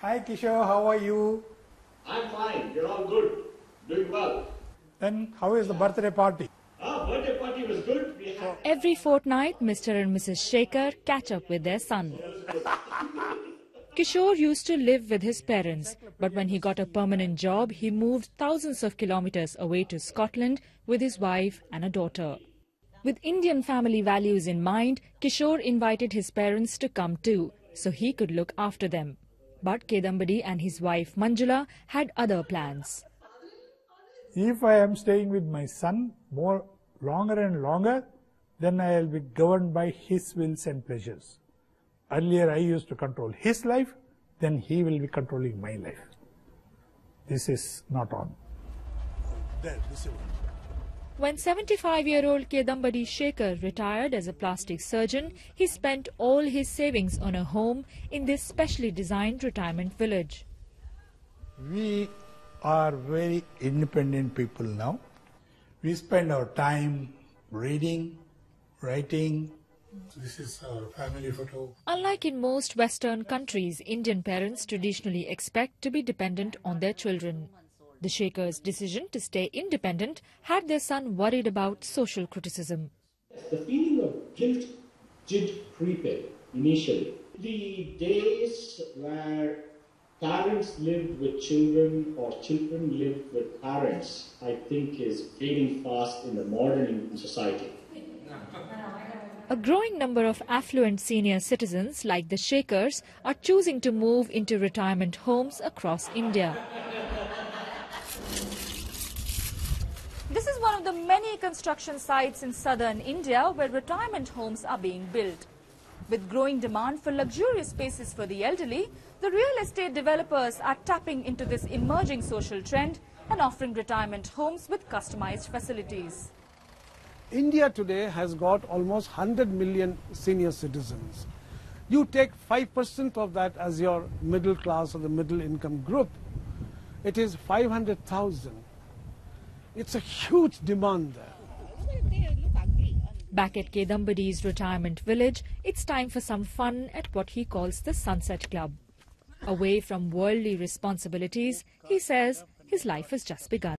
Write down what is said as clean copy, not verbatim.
Hi Kishore, how are you? I'm fine. You're all good. Doing well. Then how is the birthday party? Birthday party was good. We had Every fortnight, Mr. and Mrs. Shekhar catch up with their son. Kishore used to live with his parents, but when he got a permanent job, he moved thousands of kilometers away to Scotland with his wife and a daughter. With Indian family values in mind, Kishore invited his parents to come too, so he could look after them. But Kedambadi and his wife Manjula had other plans. If I am staying with my son longer and longer, then I will be governed by his wills and pleasures. Earlier I used to control his life, then he will be controlling my life. This is not on. When 75-year-old Kedambadi Shekhar retired as a plastic surgeon, he spent all his savings on a home in this specially designed retirement village. We are very independent people now. We spend our time reading, writing. This is our family photo. Unlike in most Western countries, Indian parents traditionally expect to be dependent on their children. The Shekhars' decision to stay independent had their son worried about social criticism. the feeling of guilt did creep in initially. The days where parents lived with children or children lived with parents, I think, is fading fast in the modern society. A growing number of affluent senior citizens like the Shekhars are choosing to move into retirement homes across India. This is one of the many construction sites in southern India where retirement homes are being built. With growing demand for luxurious spaces for the elderly, the real estate developers are tapping into this emerging social trend and offering retirement homes with customized facilities. India today has got almost 100 million senior citizens. You take 5% of that as your middle class or the middle income group. It is 500,000. It's a huge demand there. Back at Kedambadi's retirement village, it's time for some fun at what he calls the Sunset Club. Away from worldly responsibilities, he says his life has just begun.